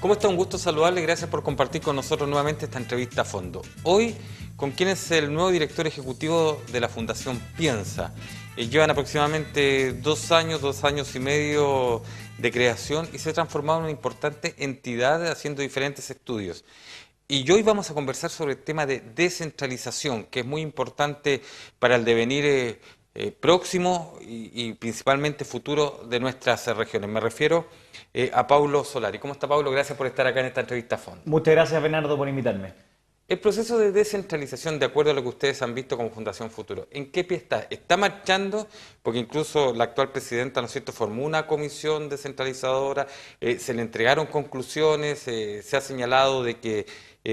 ¿Cómo está? Un gusto saludarle. Gracias por compartir con nosotros nuevamente esta entrevista a fondo. Hoy, con quien es el nuevo director ejecutivo de la Fundación Piensa. Llevan aproximadamente 2 años y medio de creación y se ha transformado en una importante entidad haciendo diferentes estudios. Y hoy vamos a conversar sobre el tema de descentralización, que es muy importante para el devenir próximo y principalmente futuro de nuestras regiones. Me refiero a Paulo Solari. ¿Cómo está, Paulo? Gracias por estar acá en esta entrevista a fondo. Muchas gracias, Bernardo, por invitarme. El proceso de descentralización, de acuerdo a lo que ustedes han visto como Fundación Futuro, ¿en qué pie está? ¿Está marchando? Porque incluso la actual presidenta, ¿no es cierto?, formó una comisión descentralizadora, se le entregaron conclusiones, se ha señalado de que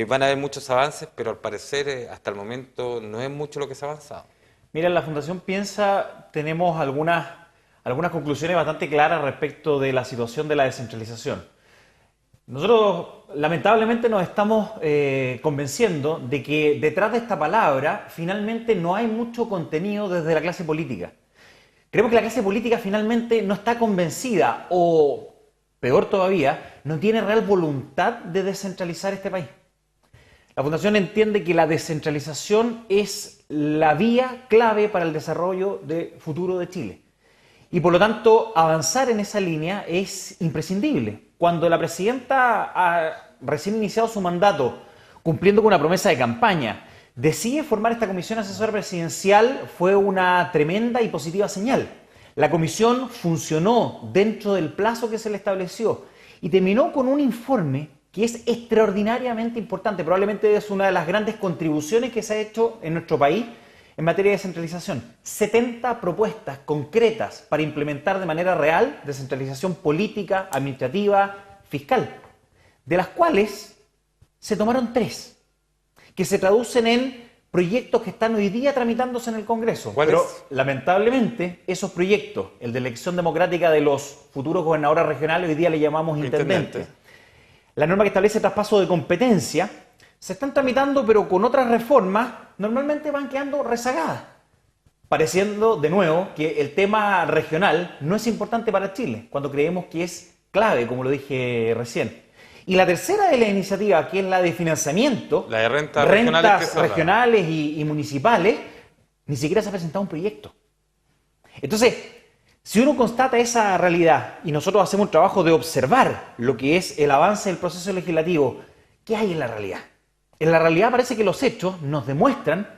van a haber muchos avances, pero al parecer hasta el momento no es mucho lo que se ha avanzado. Mira, en la Fundación Piensa tenemos algunas conclusiones bastante claras respecto de la situación de la descentralización. Nosotros lamentablemente nos estamos convenciendo de que detrás de esta palabra finalmente no hay mucho contenido desde la clase política. Creemos que la clase política finalmente no está convencida o, peor todavía, no tiene real voluntad de descentralizar este país. La Fundación entiende que la descentralización es la vía clave para el desarrollo futuro de Chile. Y por lo tanto, avanzar en esa línea es imprescindible. Cuando la presidenta ha recién iniciado su mandato, cumpliendo con una promesa de campaña, decide formar esta comisión asesora presidencial, fue una tremenda y positiva señal. La comisión funcionó dentro del plazo que se le estableció y terminó con un informe que es extraordinariamente importante. Probablemente es una de las grandes contribuciones que se ha hecho en nuestro país en materia de descentralización. 70 propuestas concretas para implementar de manera real descentralización política, administrativa, fiscal, de las cuales se tomaron 3, que se traducen en proyectos que están hoy día tramitándose en el Congreso. Pero lamentablemente esos proyectos, el de elección democrática de los futuros gobernadores regionales, hoy día le llamamos intendentes. La norma que establece traspaso de competencia se están tramitando, pero con otras reformas normalmente van quedando rezagadas, pareciendo de nuevo que el tema regional no es importante para Chile, cuando creemos que es clave, como lo dije recién. Y la tercera de las iniciativas, que es la de financiamiento, la de rentas regionales y municipales, ni siquiera se ha presentado un proyecto. Entonces, si uno constata esa realidad y nosotros hacemos un trabajo de observar lo que es el avance del proceso legislativo, ¿qué hay en la realidad? En la realidad parece que los hechos nos demuestran,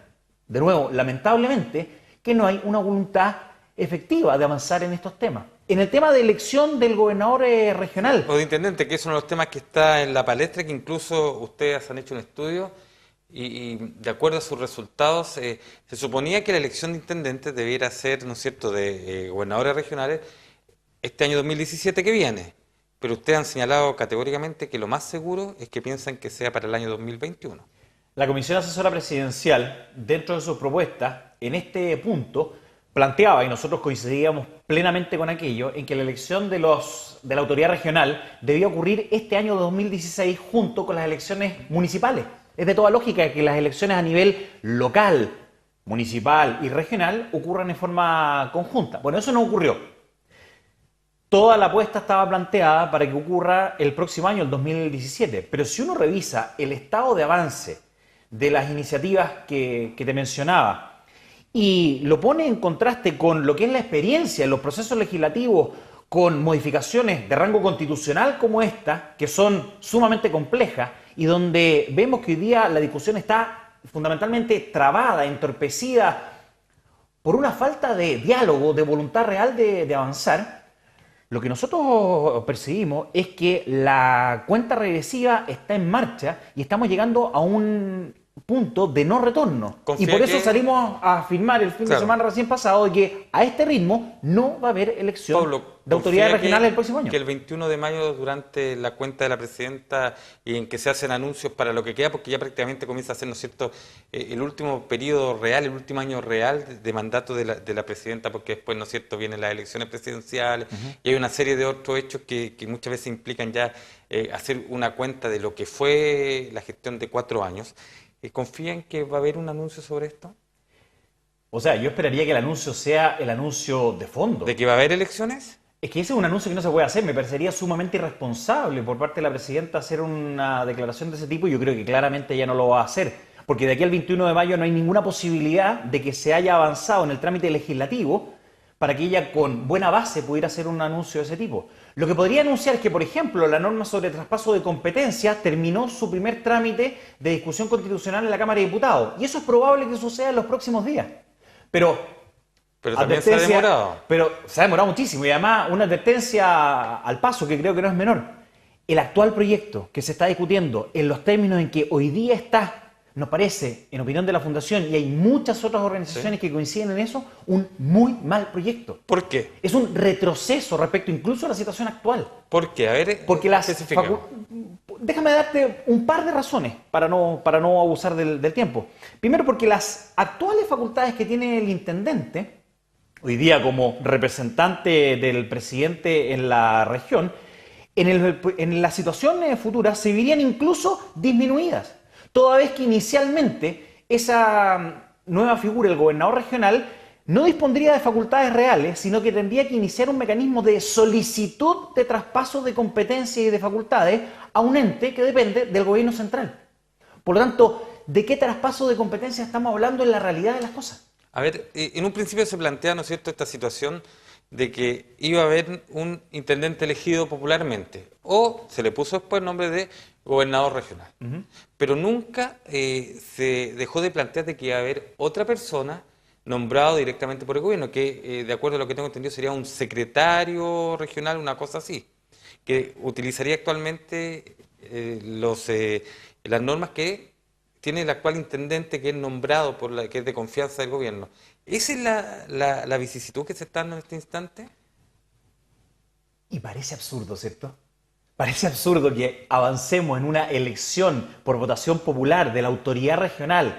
de nuevo, lamentablemente, que no hay una voluntad efectiva de avanzar en estos temas. En el tema de elección del gobernador regional. O de intendente, que es uno de los temas que está en la palestra, que incluso ustedes han hecho un estudio y de acuerdo a sus resultados, se suponía que la elección de intendentes debiera ser, ¿no es cierto?, de gobernadores regionales este año 2017 que viene. Pero ustedes han señalado categóricamente que lo más seguro es que piensan que sea para el año 2021. La Comisión Asesora Presidencial, dentro de sus propuestas, en este punto, planteaba, y nosotros coincidíamos plenamente con aquello, en que la elección de la autoridad regional debía ocurrir este año 2016 junto con las elecciones municipales. Es de toda lógica que las elecciones a nivel local, municipal y regional ocurran en forma conjunta. Bueno, eso no ocurrió. Toda la apuesta estaba planteada para que ocurra el próximo año, el 2017. Pero si uno revisa el estado de avance de las iniciativas que te mencionaba y lo pone en contraste con lo que es la experiencia en los procesos legislativos con modificaciones de rango constitucional como esta, que son sumamente complejas y donde vemos que hoy día la discusión está fundamentalmente trabada, entorpecida por una falta de diálogo, de voluntad real de avanzar. Lo que nosotros percibimos es que la cuenta regresiva está en marcha y estamos llegando a un punto de no retorno. Y por eso salimos a afirmar el fin de semana recién pasado de que a este ritmo no va a haber elección de autoridades regionales el próximo año. Que el 21 de mayo, durante la cuenta de la presidenta y en que se hacen anuncios para lo que queda, porque ya prácticamente comienza a ser, ¿no es cierto?, el último periodo real, el último año real de mandato de la presidenta, porque después, ¿no es cierto?, vienen las elecciones presidenciales y hay una serie de otros hechos que muchas veces implican ya hacer una cuenta de lo que fue la gestión de 4 años. ¿Confían que va a haber un anuncio sobre esto? O sea, yo esperaría que el anuncio sea el anuncio de fondo. ¿De que va a haber elecciones? Es que ese es un anuncio que no se puede hacer. Me parecería sumamente irresponsable por parte de la presidenta hacer una declaración de ese tipo y yo creo que claramente ella no lo va a hacer. Porque de aquí al 21 de mayo no hay ninguna posibilidad de que se haya avanzado en el trámite legislativo para que ella con buena base pudiera hacer un anuncio de ese tipo. Lo que podría anunciar es que, por ejemplo, la norma sobre traspaso de competencias terminó su primer trámite de discusión constitucional en la Cámara de Diputados. Y eso es probable que suceda en los próximos días. Pero también se ha demorado. Pero se ha demorado muchísimo y además una advertencia al paso que creo que no es menor. El actual proyecto que se está discutiendo en los términos en que hoy día está, nos parece, en opinión de la Fundación, y hay muchas otras organizaciones que coinciden en eso, un muy mal proyecto. ¿Por qué? Es un retroceso respecto incluso a la situación actual. ¿Por qué? A ver, porque déjame darte un par de razones para no abusar del tiempo. Primero, porque las actuales facultades que tiene el intendente, hoy día como representante del presidente en la región, en la situación futura se verían incluso disminuidas. Toda vez que inicialmente esa nueva figura, el gobernador regional, no dispondría de facultades reales, sino que tendría que iniciar un mecanismo de solicitud de traspaso de competencias y de facultades a un ente que depende del gobierno central. Por lo tanto, ¿de qué traspaso de competencias estamos hablando en la realidad de las cosas? A ver, en un principio se plantea, ¿no es cierto?, esta situación de que iba a haber un intendente elegido popularmente, o se le puso después el nombre de gobernador regional. Pero nunca se dejó de plantear de que iba a haber otra persona nombrado directamente por el gobierno, que de acuerdo a lo que tengo entendido sería un secretario regional, una cosa así, que utilizaría actualmente las normas que tiene el actual intendente, que es nombrado que es de confianza del gobierno. ¿Esa es la vicisitud que se está dando en este instante? Y parece absurdo, ¿cierto? Parece absurdo que avancemos en una elección por votación popular de la autoridad regional,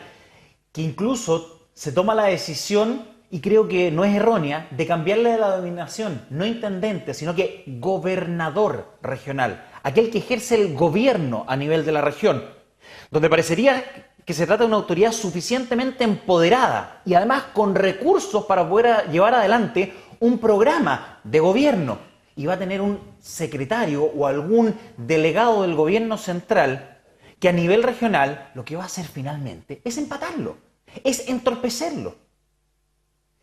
que incluso se toma la decisión, y creo que no es errónea, de cambiarle la denominación, no intendente, sino que gobernador regional, aquel que ejerce el gobierno a nivel de la región, donde parecería que se trata de una autoridad suficientemente empoderada y además con recursos para poder llevar adelante un programa de gobierno. Y va a tener un secretario o algún delegado del gobierno central que a nivel regional lo que va a hacer finalmente es empatarlo, es entorpecerlo.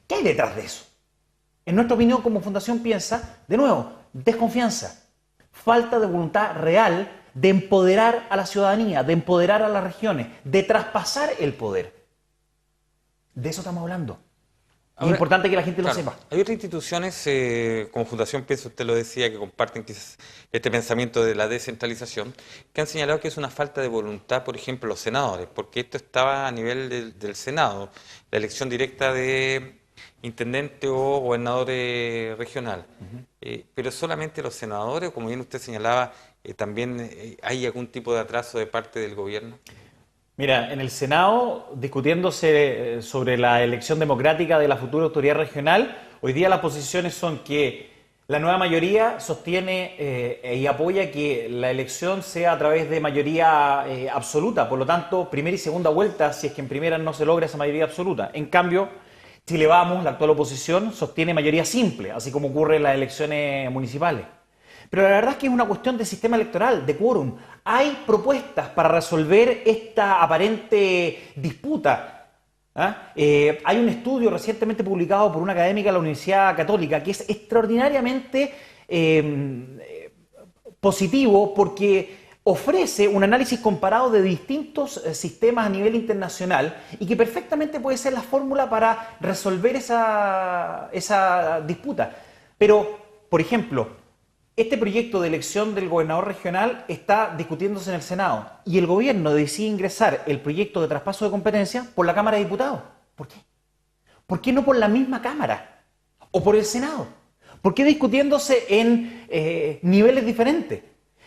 ¿Qué hay detrás de eso? En nuestra opinión, como Fundación Piensa, de nuevo, desconfianza, falta de voluntad real de empoderar a la ciudadanía, de empoderar a las regiones, de traspasar el poder. De eso estamos hablando. Ahora, es importante que la gente lo sepa. Hay otras instituciones, como Fundación Piensa, usted lo decía, que comparten quizás este pensamiento de la descentralización, que han señalado que es una falta de voluntad, por ejemplo, los senadores, porque esto estaba a nivel del Senado, la elección directa de intendente o gobernador regional. Pero solamente los senadores, como bien usted señalaba, también hay algún tipo de atraso de parte del gobierno. Mira, en el Senado, discutiéndose sobre la elección democrática de la futura autoridad regional, hoy día las posiciones son que la nueva mayoría sostiene y apoya que la elección sea a través de mayoría absoluta, por lo tanto, primera y segunda vuelta, si es que en primera no se logra esa mayoría absoluta. En cambio, Chile Vamos, la actual oposición, sostiene mayoría simple, así como ocurre en las elecciones municipales. Pero la verdad es que es una cuestión de sistema electoral, de quórum. Hay propuestas para resolver esta aparente disputa. Hay un estudio recientemente publicado por una académica de la Universidad Católica que es extraordinariamente positivo porque ofrece un análisis comparado de distintos sistemas a nivel internacional y que perfectamente puede ser la fórmula para resolver esa disputa. Pero, por ejemplo, este proyecto de elección del gobernador regional está discutiéndose en el Senado y el gobierno decide ingresar el proyecto de traspaso de competencia por la Cámara de Diputados. ¿Por qué? ¿Por qué no por la misma Cámara o por el Senado? ¿Por qué discutiéndose en niveles diferentes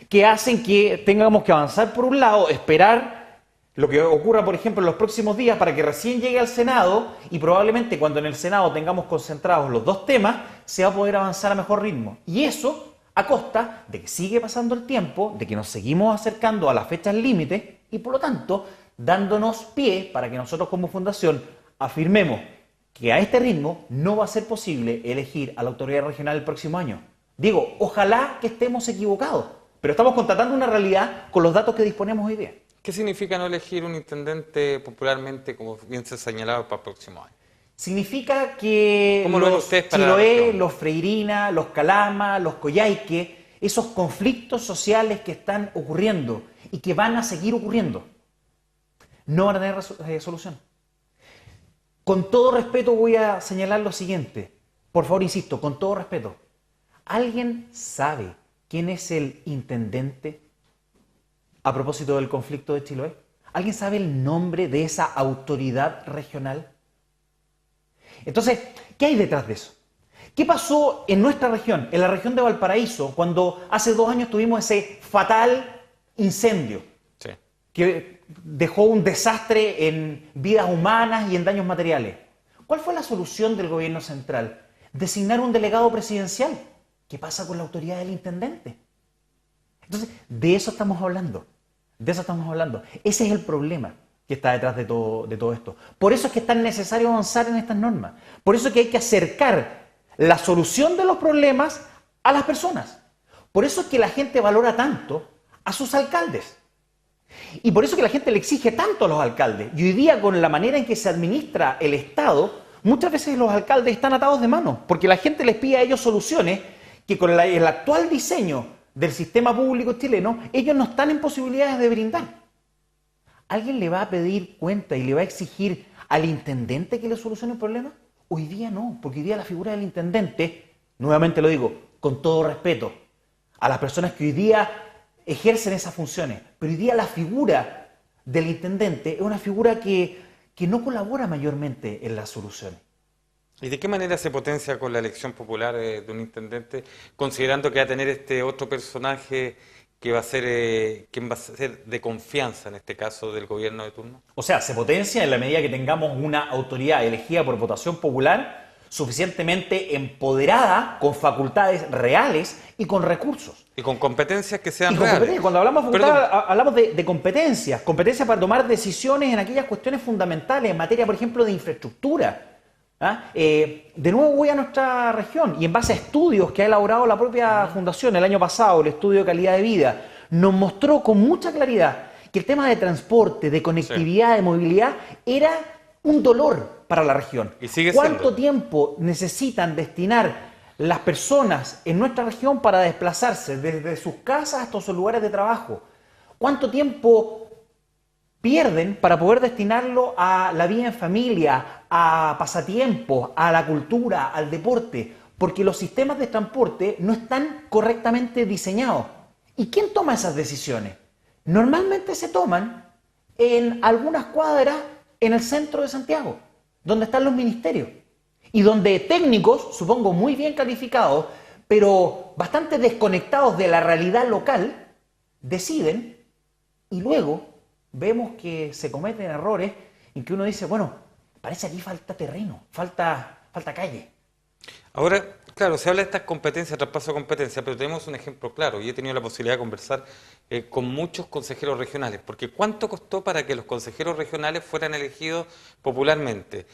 que hacen que tengamos que avanzar por un lado, esperar lo que ocurra, por ejemplo, en los próximos días para que recién llegue al Senado y probablemente cuando en el Senado tengamos concentrados los dos temas, se va a poder avanzar a mejor ritmo? Y eso a costa de que sigue pasando el tiempo, de que nos seguimos acercando a las fechas límite y por lo tanto dándonos pie para que nosotros como fundación afirmemos que a este ritmo no va a ser posible elegir a la autoridad regional el próximo año. Digo, ojalá que estemos equivocados, pero estamos constatando una realidad con los datos que disponemos hoy día. ¿Qué significa no elegir un intendente popularmente, como bien se ha señalado, para el próximo año? Significa que ¿Cómo lo ven los ustedes para la Chiloé, región? los Freirina, los Calama, los Coyhaique, esos conflictos sociales que están ocurriendo y que van a seguir ocurriendo, no van a tener solución. Con todo respeto voy a señalar lo siguiente. Por favor, insisto, con todo respeto. ¿Alguien sabe quién es el intendente a propósito del conflicto de Chiloé? ¿Alguien sabe el nombre de esa autoridad regional? Entonces, ¿qué hay detrás de eso? ¿Qué pasó en nuestra región, en la región de Valparaíso, cuando hace 2 años tuvimos ese fatal incendio Sí. que dejó un desastre en vidas humanas y en daños materiales? ¿Cuál fue la solución del gobierno central? Designar un delegado presidencial. ¿Qué pasa con la autoridad del intendente? Entonces, de eso estamos hablando. De eso estamos hablando. Ese es el problema que está detrás de todo esto. Por eso es que es tan necesario avanzar en estas normas. Por eso es que hay que acercar la solución de los problemas a las personas. Por eso es que la gente valora tanto a sus alcaldes. Y por eso es que la gente le exige tanto a los alcaldes. Y hoy día, con la manera en que se administra el Estado, muchas veces los alcaldes están atados de manos, porque la gente les pide a ellos soluciones que con el actual diseño del sistema público chileno, ellos no están en posibilidades de brindar. ¿Alguien le va a pedir cuenta y le va a exigir al intendente que le solucione el problema? Hoy día no, porque hoy día la figura del intendente, nuevamente lo digo, con todo respeto a las personas que hoy día ejercen esas funciones, pero hoy día la figura del intendente es una figura que no colabora mayormente en las soluciones. ¿Y de qué manera se potencia con la elección popular de un intendente, considerando que va a tener este otro personaje que va a ser, quien va a ser de confianza en este caso del gobierno de turno? O sea, se potencia en la medida que tengamos una autoridad elegida por votación popular suficientemente empoderada, con facultades reales y con recursos. Y con competencias que sean Y con reales. competencias. Cuando hablamos de facultades, Perdón. hablamos de competencias, competencias para tomar decisiones en aquellas cuestiones fundamentales, en materia, por ejemplo, de infraestructura. ¿Ah? De nuevo voy a nuestra región y en base a estudios que ha elaborado la propia fundación el año pasado, el estudio de calidad de vida, nos mostró con mucha claridad que el tema de transporte, de conectividad, de movilidad, era un dolor para la región. Y sigue ¿Cuánto siendo. tiempo necesitan destinar las personas en nuestra región para desplazarse desde sus casas hasta sus lugares de trabajo? ¿Cuánto tiempo pierden para poder destinarlo a la vida en familia, a pasatiempos, a la cultura, al deporte? Porque los sistemas de transporte no están correctamente diseñados. ¿Y quién toma esas decisiones? Normalmente se toman en algunas cuadras en el centro de Santiago, donde están los ministerios y donde técnicos, supongo muy bien calificados, pero bastante desconectados de la realidad local, deciden y luego vemos que se cometen errores en que uno dice, bueno, parece aquí falta terreno, falta calle. Ahora, claro, se habla de estas competencias, traspaso de competencias, pero tenemos un ejemplo claro y he tenido la posibilidad de conversar con muchos consejeros regionales, porque ¿cuánto costó para que los consejeros regionales fueran elegidos popularmente?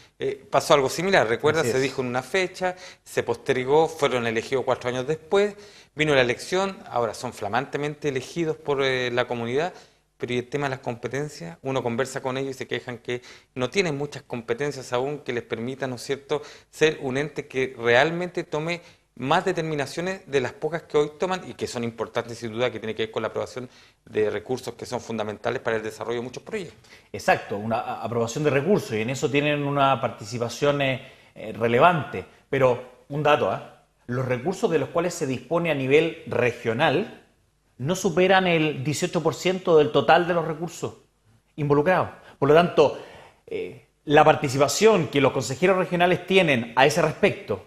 Pasó algo similar, recuerda, Así se es. dijo en una fecha, se postergó, fueron elegidos 4 años después, vino la elección, ahora son flamantemente elegidos por la comunidad. Pero y el tema de las competencias, uno conversa con ellos y se quejan que no tienen muchas competencias aún que les permitan, ¿no es cierto?, ser un ente que realmente tome más determinaciones de las pocas que hoy toman y que son importantes sin duda, que tiene que ver con la aprobación de recursos que son fundamentales para el desarrollo de muchos proyectos. Exacto, una aprobación de recursos y en eso tienen una participación relevante. Pero un dato, los recursos de los cuales se dispone a nivel regional no superan el 18% del total de los recursos involucrados. Por lo tanto, la participación que los consejeros regionales tienen a ese respecto,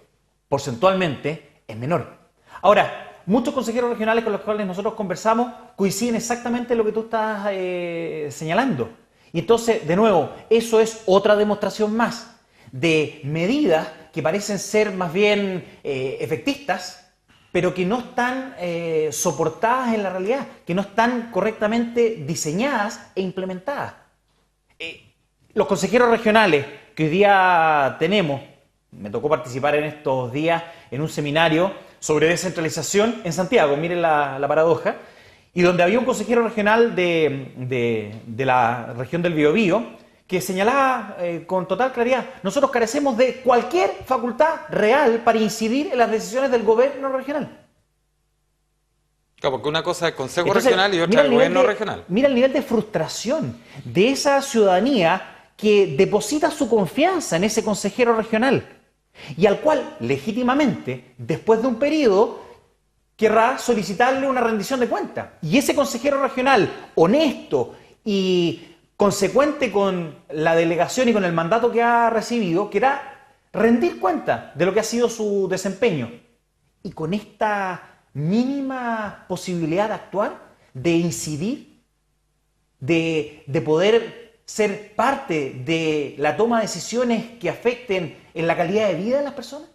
porcentualmente, es menor. Ahora, muchos consejeros regionales con los cuales nosotros conversamos coinciden exactamente en lo que tú estás señalando. Y entonces, de nuevo, eso es otra demostración más de medidas que parecen ser más bien efectistas, pero que no están soportadas en la realidad, que no están correctamente diseñadas e implementadas. Los consejeros regionales que hoy día tenemos, me tocó participar en estos días en un seminario sobre descentralización en Santiago, miren la paradoja, y donde había un consejero regional de la región del Biobío que señalaba con total claridad: nosotros carecemos de cualquier facultad real para incidir en las decisiones del gobierno regional. Claro, porque una cosa es el Consejo Entonces, Regional y otra el Gobierno Regional. Mira el nivel de frustración de esa ciudadanía que deposita su confianza en ese consejero regional y al cual legítimamente, después de un periodo, querrá solicitarle una rendición de cuentas. Y ese consejero regional, honesto y consecuente con la delegación y con el mandato que ha recibido, querrá rendir cuenta de lo que ha sido su desempeño. Y con esta mínima posibilidad de actuar, de incidir, de poder ser parte de la toma de decisiones que afecten en la calidad de vida de las personas.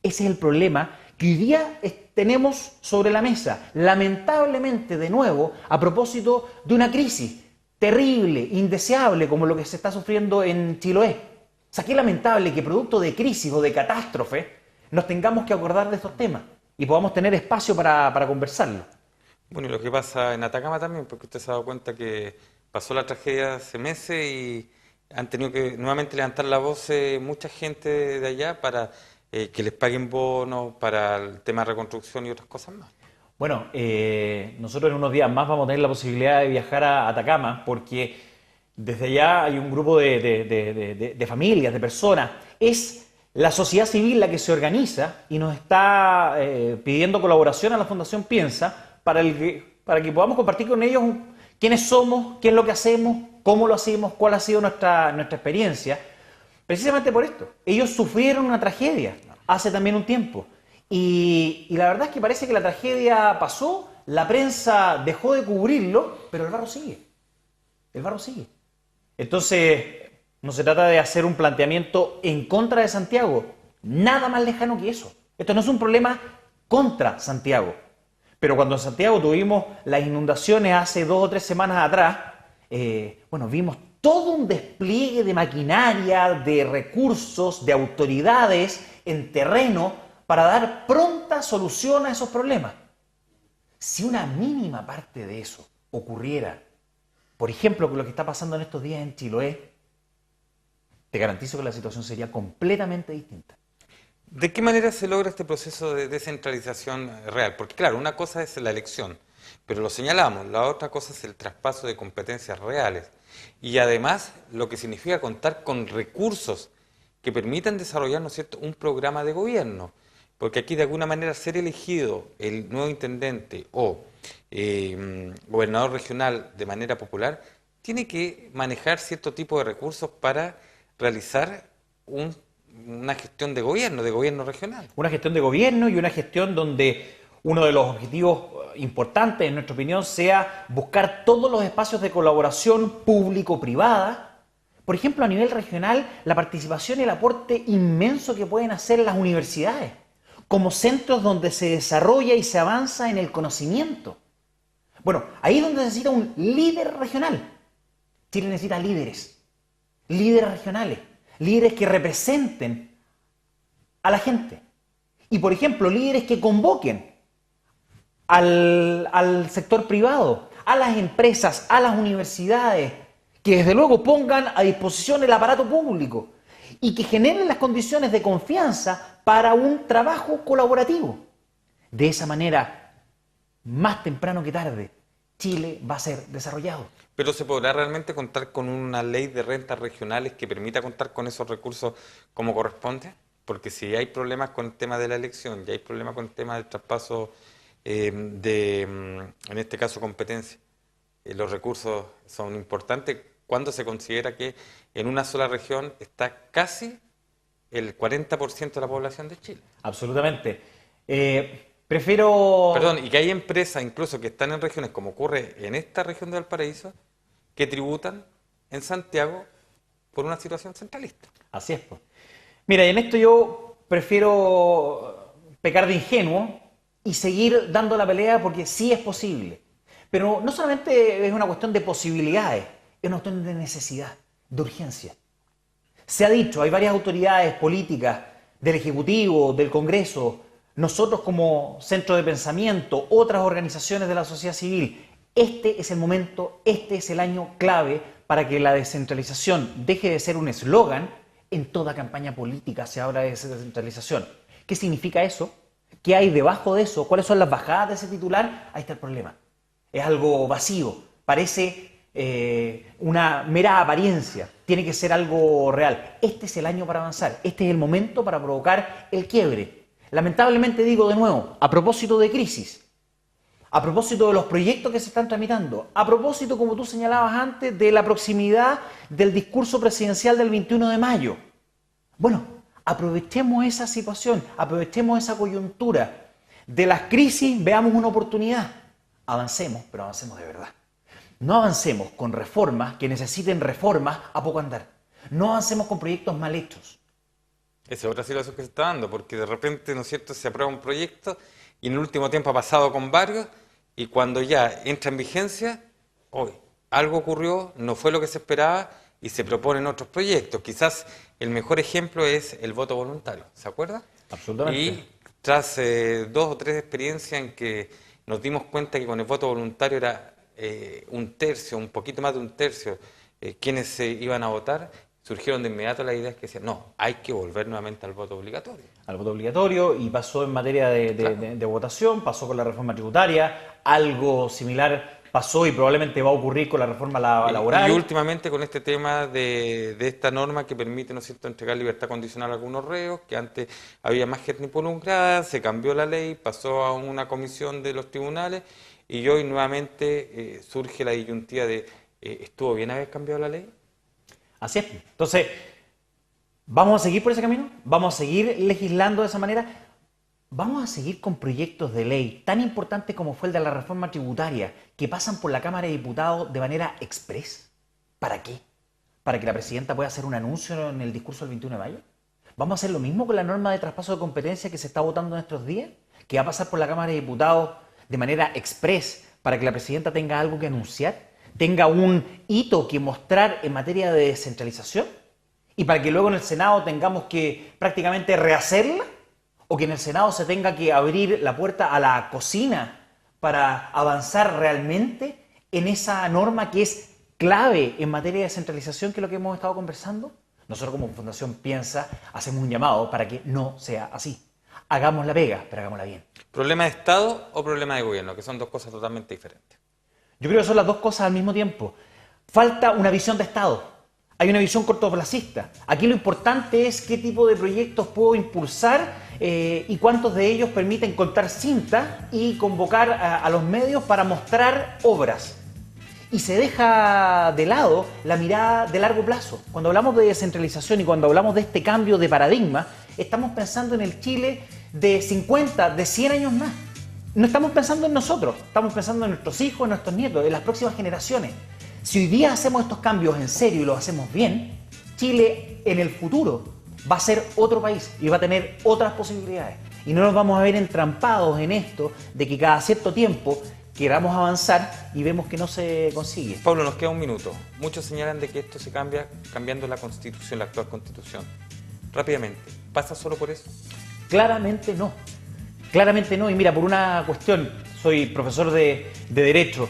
Ese es el problema que hoy día tenemos sobre la mesa, lamentablemente de nuevo, a propósito de una crisis terrible, indeseable, como lo que se está sufriendo en Chiloé. O sea, qué lamentable que producto de crisis o de catástrofe nos tengamos que acordar de estos temas y podamos tener espacio para conversarlo. Bueno, y lo que pasa en Atacama también, porque usted se ha dado cuenta que pasó la tragedia hace meses y han tenido que nuevamente levantar la voz mucha gente de allá para que les paguen bonos, para el tema de reconstrucción y otras cosas más. Bueno, nosotros en unos días más vamos a tener la posibilidad de viajar a Atacama porque desde allá hay un grupo de familias, de personas. Es la sociedad civil la que se organiza y nos está pidiendo colaboración a la Fundación Piensa para que podamos compartir con ellos quiénes somos, qué es lo que hacemos, cómo lo hacemos, cuál ha sido nuestra experiencia. Precisamente por esto. Ellos sufrieron una tragedia hace también un tiempo. Y la verdad es que parece que la tragedia pasó, la prensa dejó de cubrirlo, pero el barro sigue. El barro sigue. Entonces, no se trata de hacer un planteamiento en contra de Santiago, nada más lejano que eso. Esto no es un problema contra Santiago. Pero cuando en Santiago tuvimos las inundaciones hace 2 o 3 semanas atrás, vimos todo un despliegue de maquinaria, de recursos, de autoridades en terreno para dar pronta solución a esos problemas. Si una mínima parte de eso ocurriera, por ejemplo, con lo que está pasando en estos días en Chiloé, te garantizo que la situación sería completamente distinta. ¿De qué manera se logra este proceso de descentralización real? Porque claro, una cosa es la elección, pero lo señalamos, la otra cosa es el traspaso de competencias reales. Y además, lo que significa contar con recursos que permitan desarrollar, ¿no es cierto?, un programa de gobierno. Porque aquí, de alguna manera, ser elegido el nuevo intendente o gobernador regional de manera popular, tiene que manejar cierto tipo de recursos para realizar una gestión de gobierno regional. Una gestión de gobierno y una gestión donde uno de los objetivos importantes, en nuestra opinión, sea buscar todos los espacios de colaboración público-privada. Por ejemplo, a nivel regional, la participación y el aporte inmenso que pueden hacer las universidades, como centros donde se desarrolla y se avanza en el conocimiento. Bueno, ahí es donde se necesita un líder regional. Chile necesita líderes regionales, líderes que representen a la gente. Y, por ejemplo, líderes que convoquen al sector privado, a las empresas, a las universidades, que desde luego pongan a disposición el aparato público y que generen las condiciones de confianza para un trabajo colaborativo. De esa manera, más temprano que tarde, Chile va a ser desarrollado. ¿Pero se podrá realmente contar con una ley de rentas regionales que permita contar con esos recursos como corresponde? Porque si hay problemas con el tema de la elección, y hay problemas con el tema del traspaso en este caso, competencia, los recursos son importantes cuando se considera que en una sola región está casi el 40% de la población de Chile. Absolutamente. Perdón, y que hay empresas incluso que están en regiones, como ocurre en esta región de Valparaíso, que tributan en Santiago por una situación centralista. Así es, pues. Mira, y en esto yo prefiero pecar de ingenuo y seguir dando la pelea porque sí es posible. Pero no solamente es una cuestión de posibilidades, es una cuestión de necesidad, de urgencia. Se ha dicho, hay varias autoridades políticas del Ejecutivo, del Congreso, nosotros como centro de pensamiento, otras organizaciones de la sociedad civil, este es el momento, este es el año clave para que la descentralización deje de ser un eslogan. En toda campaña política se habla de descentralización. ¿Qué significa eso? ¿Qué hay debajo de eso? ¿Cuáles son las bajadas de ese titular? Ahí está el problema. Es algo vacío, parece una mera apariencia, tiene que ser algo real. Este es el año para avanzar, este es el momento para provocar el quiebre. Lamentablemente digo de nuevo, a propósito de crisis, a propósito de los proyectos que se están tramitando, a propósito, como tú señalabas antes, de la proximidad del discurso presidencial del 21 de mayo. Bueno, aprovechemos esa situación, aprovechemos esa coyuntura. De las crisis veamos una oportunidad. Avancemos, pero avancemos de verdad. No avancemos con reformas que necesiten reformas a poco andar. No avancemos con proyectos mal hechos. Esa es otra situación que se está dando, porque de repente, ¿no es cierto?, se aprueba un proyecto y en el último tiempo ha pasado con varios y cuando ya entra en vigencia, hoy algo ocurrió, no fue lo que se esperaba y se proponen otros proyectos. Quizás el mejor ejemplo es el voto voluntario, ¿se acuerda? Absolutamente. Y tras 2 o 3 experiencias en que nos dimos cuenta que con el voto voluntario era un tercio, un poquito más de un tercio, quienes se iban a votar, surgieron de inmediato las ideas que decían, no, hay que volver nuevamente al voto obligatorio. Al voto obligatorio, y pasó en materia de votación, pasó con la reforma tributaria, algo similar pasó y probablemente va a ocurrir con la reforma laboral. Y últimamente con este tema de esta norma que permite, ¿no es cierto?, entregar libertad condicional a algunos reos, que antes había más gente involucrada, se cambió la ley, pasó a una comisión de los tribunales y hoy nuevamente surge la disyuntiva de ¿estuvo bien haber cambiado la ley? Así es. Entonces, ¿vamos a seguir por ese camino? ¿Vamos a seguir legislando de esa manera? ¿Vamos a seguir con proyectos de ley tan importantes como fue el de la reforma tributaria que pasan por la Cámara de Diputados de manera express? ¿Para qué? ¿Para que la presidenta pueda hacer un anuncio en el discurso del 21 de mayo? ¿Vamos a hacer lo mismo con la norma de traspaso de competencia que se está votando en estos días? ¿Que va a pasar por la Cámara de Diputados de manera express para que la presidenta tenga algo que anunciar? ¿Tenga un hito que mostrar en materia de descentralización? ¿Y para que luego en el Senado tengamos que prácticamente rehacerla? ¿O que en el Senado se tenga que abrir la puerta a la cocina para avanzar realmente en esa norma que es clave en materia de descentralización, que es lo que hemos estado conversando? Nosotros como Fundación Piensa hacemos un llamado para que no sea así. Hagamos la pega, pero hagámosla bien. ¿Problema de Estado o problema de gobierno? Que son dos cosas totalmente diferentes. Yo creo que son las dos cosas al mismo tiempo. Falta una visión de Estado. Hay una visión cortoplacista. Aquí lo importante es qué tipo de proyectos puedo impulsar y cuántos de ellos permiten contar cinta y convocar a los medios para mostrar obras. Y se deja de lado la mirada de largo plazo. Cuando hablamos de descentralización y cuando hablamos de este cambio de paradigma, estamos pensando en el Chile de 50, de 100 años más. No estamos pensando en nosotros, estamos pensando en nuestros hijos, en nuestros nietos, en las próximas generaciones. Si hoy día hacemos estos cambios en serio y los hacemos bien, Chile en el futuro va a ser otro país y va a tener otras posibilidades. Y no nos vamos a ver entrampados en esto de que cada cierto tiempo queramos avanzar y vemos que no se consigue. Pablo, nos queda un minuto. Muchos señalan de que esto se cambia cambiando la Constitución, la actual Constitución. Rápidamente, ¿pasa solo por eso? Claramente no. Claramente no. Y mira, por una cuestión, soy profesor de Derecho.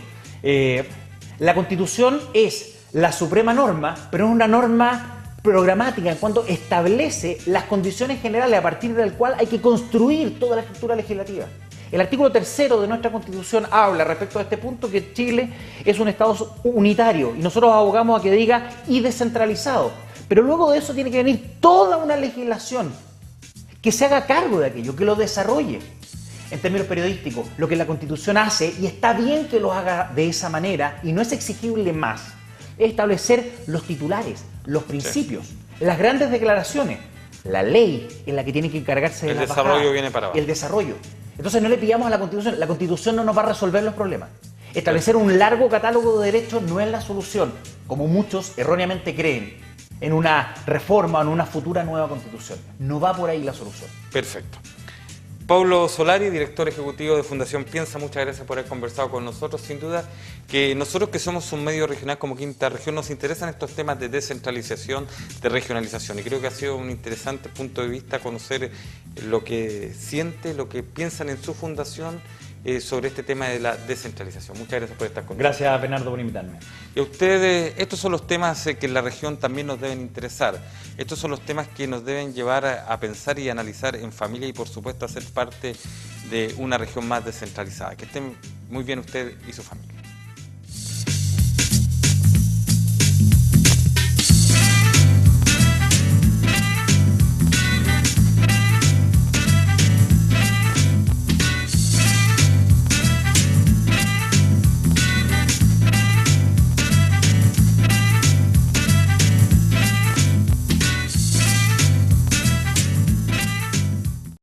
La Constitución es la suprema norma, pero es una norma programática en cuanto establece las condiciones generales a partir del cual hay que construir toda la estructura legislativa. El artículo 3º de nuestra Constitución habla respecto a este punto que Chile es un Estado unitario y nosotros abogamos a que diga y descentralizado. Pero luego de eso tiene que venir toda una legislación que se haga cargo de aquello, que lo desarrolle. En términos periodísticos, lo que la Constitución hace, y está bien que lo haga de esa manera, y no es exigible más, es establecer los titulares, los principios, las grandes declaraciones. La ley es la que tiene que encargarse de la bajada. El desarrollo viene para abajo. El desarrollo. Entonces no le pillamos a la Constitución. La Constitución no nos va a resolver los problemas. Establecer un largo catálogo de derechos no es la solución, como muchos erróneamente creen, en una reforma o en una futura nueva Constitución. No va por ahí la solución. Perfecto. Paulo Solari, director ejecutivo de Fundación Piensa, muchas gracias por haber conversado con nosotros. Sin duda que nosotros que somos un medio regional como Quinta Región nos interesan estos temas de descentralización, de regionalización, y creo que ha sido un interesante punto de vista conocer lo que siente, lo que piensan en su fundación sobre este tema de la descentralización. Muchas gracias por estar con nosotros. Gracias, Bernardo, por invitarme. Y a ustedes, estos son los temas que en la región también nos deben interesar. Estos son los temas que nos deben llevar a pensar y analizar en familia y, por supuesto, a ser parte de una región más descentralizada. Que estén muy bien usted y su familia.